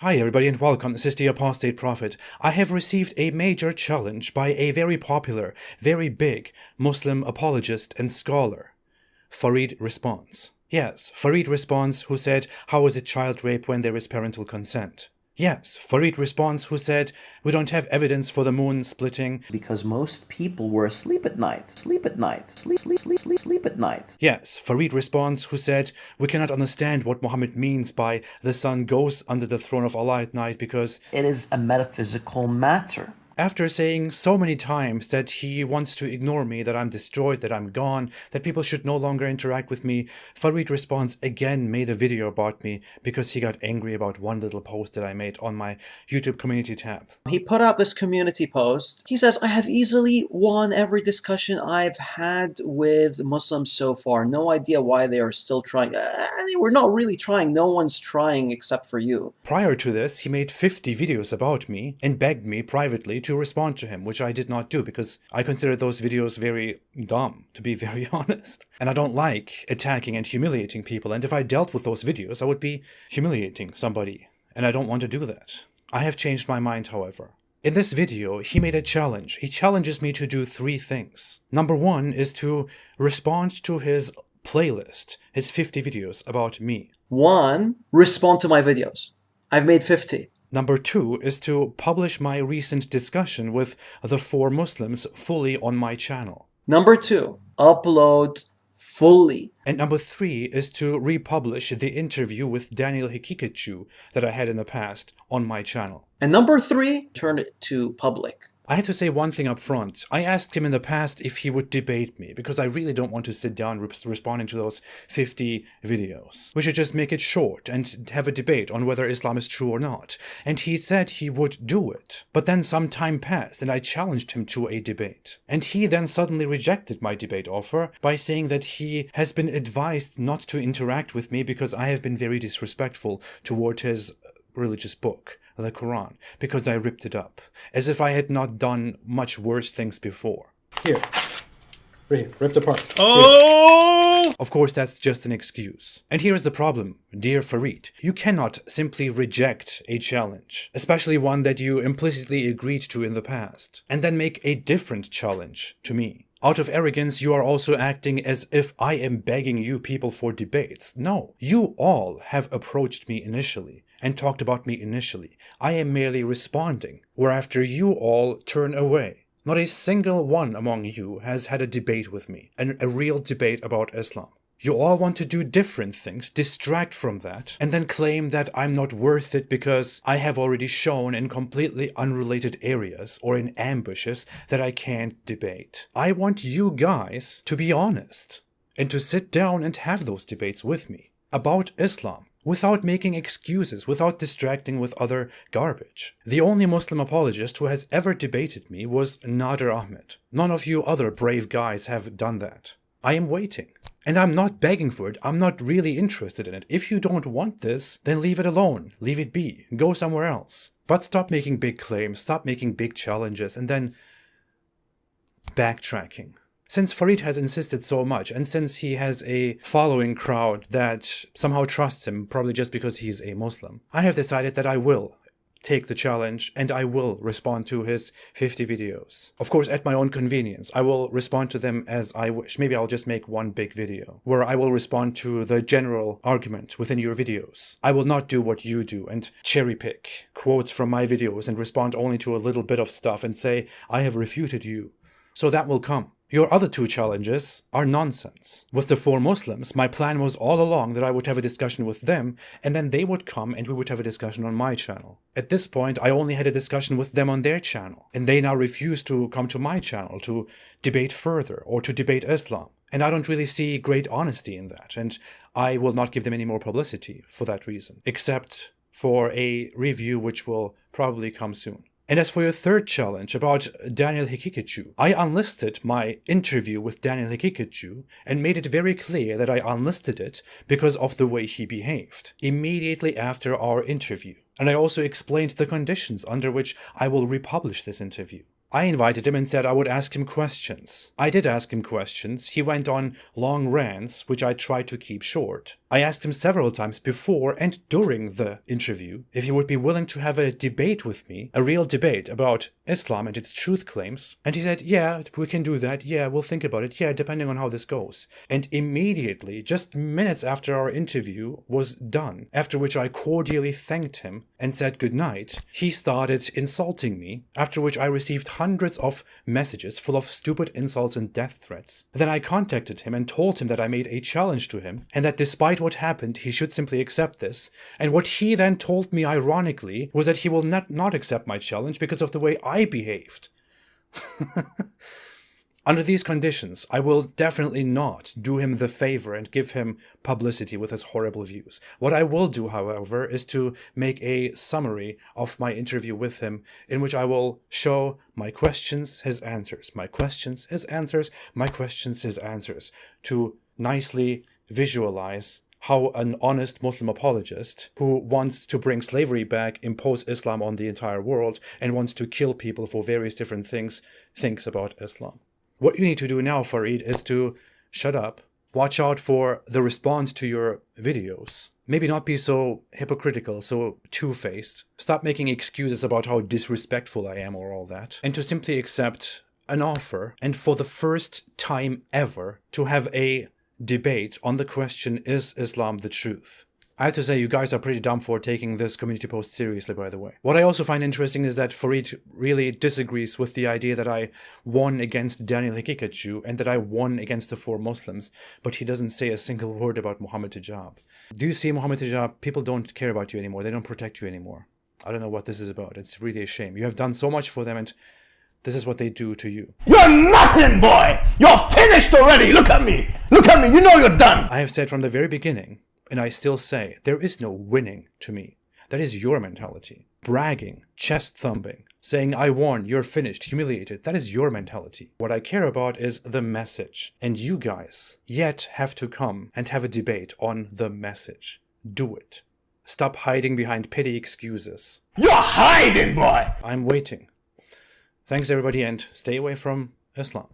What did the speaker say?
Hi everybody and welcome, this is the Apostate Prophet. I have received a major challenge by a very popular, very big Muslim apologist and scholar. Farid responds. Yes, Farid responds who said, how is it child rape when there is parental consent? Yes, Farid responds who said, we don't have evidence for the moon splitting. Because most people were asleep at night. Sleep at night. Yes, Farid responds who said, we cannot understand what Muhammad means by the sun goes under the throne of Allah at night because It is a metaphysical matter. after saying so many times that he wants to ignore me, that I'm destroyed, that I'm gone, that people should no longer interact with me, Farid responds again made a video about me because he got angry about one little post that I made on my YouTube community tab. He put out this community post. He says, I have easily won every discussion I've had with Muslims so far. No idea why they are still trying. We're not really trying. No one's trying except for you. Prior to this, he made 50 videos about me and begged me privately to respond to him, which I did not do because I consider those videos very dumb, to be very honest. And I don't like attacking and humiliating people, and if I dealt with those videos, I would be humiliating somebody, and I don't want to do that. I have changed my mind, however. In this video, he made a challenge. He challenges me to do 3 things. Number 1 is to respond to his playlist, his 50 videos about me. 1, respond to my videos. I've made 50. Number 2 is to publish my recent discussion with the 4 Muslims fully on my channel. Number 2, upload fully. And number 3 is to republish the interview with Daniel Hikikachu that I had in the past on my channel. And number 3, turn it to public. I have to say one thing up front. I asked him in the past if he would debate me, because I really don't want to sit down responding to those 50 videos. We should just make it short and have a debate on whether Islam is true or not. And he said he would do it. But then some time passed and I challenged him to a debate. And he then suddenly rejected my debate offer by saying that he has been advised not to interact with me because I have been very disrespectful toward his religious book, the Quran, because I ripped it up, as if I had not done much worse things before. Here. Right here. Ripped apart. Oh! Of course, that's just an excuse. And here's the problem, dear Farid. You cannot simply reject a challenge, especially one that you implicitly agreed to in the past, and then make a different challenge to me. Out of arrogance, you are also acting as if I am begging you people for debates. No, you all have approached me initially and talked about me initially. I am merely responding, whereafter you all turn away. Not a single one among you has had a debate with me, a real debate about Islam. You all want to do different things, distract from that, and then claim that I'm not worth it because I have already shown in completely unrelated areas or in ambushes that I can't debate. I want you guys to be honest and to sit down and have those debates with me about Islam without making excuses, without distracting with other garbage. The only Muslim apologist who has ever debated me was Nader Ahmed. None of you other brave guys have done that. I am waiting. And I'm not begging for it. I'm not really interested in it. If you don't want this, then leave it alone. Leave it be. Go somewhere else. But stop making big claims. Stop making big challenges. And then backtracking. Since Farid has insisted so much, and since he has a following crowd that somehow trusts him, probably just because he's a Muslim, I have decided that I will take the challenge and I will respond to his 50 videos. Of course, at my own convenience. I will respond to them as I wish. Maybe I'll just make one big video where I will respond to the general argument within your videos. I will not do what you do and cherry pick quotes from my videos and respond only to a little bit of stuff and say, I have refuted you. So that will come. Your other 2 challenges are nonsense. With the 4 Muslims, my plan was all along that I would have a discussion with them, and then they would come and we would have a discussion on my channel. At this point, I only had a discussion with them on their channel, and they now refuse to come to my channel to debate further or to debate Islam. And I don't really see great honesty in that, and I will not give them any more publicity for that reason, except for a review which will probably come soon. And as for your 3rd challenge about Daniel Hikikachu, I unlisted my interview with Daniel Hikikachu and made it very clear that I unlisted it because of the way he behaved immediately after our interview. And I also explained the conditions under which I will republish this interview. I invited him and said I would ask him questions. I did ask him questions. He went on long rants, which I tried to keep short. I asked him several times before and during the interview if he would be willing to have a debate with me, a real debate about Islam and its truth claims. And he said, yeah, we can do that. Yeah, we'll think about it. Yeah, depending on how this goes. And immediately, just minutes after our interview was done, after which I cordially thanked him and said goodnight, he started insulting me, after which I received hundreds of messages full of stupid insults and death threats. Then I contacted him and told him that I made a challenge to him, and that despite what happened, he should simply accept this. And what he then told me, ironically, was that he will not accept my challenge because of the way I behaved. Under these conditions, I will definitely not do him the favor and give him publicity with his horrible views. What I will do, however, is to make a summary of my interview with him, in which I will show my questions, his answers, my questions, his answers, my questions, his answers, to nicely visualize how an honest Muslim apologist who wants to bring slavery back, impose Islam on the entire world, and wants to kill people for various different things, thinks about Islam. What you need to do now, Farid, is to shut up, watch out for the response to your videos. Maybe not be so hypocritical, so two-faced. Stop making excuses about how disrespectful I am or all that. And to simply accept an offer, and for the first time ever, to have a debate on the question, is Islam the truth? I have to say, you guys are pretty dumb for taking this community post seriously, by the way. What I also find interesting is that Farid really disagrees with the idea that I won against Daniel Hikikachu and that I won against the 4 Muslims, but he doesn't say a single word about Muhammad Hijab. Do you see, Muhammad Hijab, people don't care about you anymore. They don't protect you anymore. I don't know what this is about. It's really a shame. You have done so much for them, and this is what they do to you. You're nothing, boy! You're finished already! Look at me! Look at me! You know you're done! I have said from the very beginning, and I still say, there is no winning to me. That is your mentality. Bragging, chest thumping, saying, I won, you're finished, humiliated. That is your mentality. What I care about is the message. And you guys yet have to come and have a debate on the message. Do it. Stop hiding behind petty excuses. You're hiding, boy! I'm waiting. Thanks, everybody, and stay away from Islam.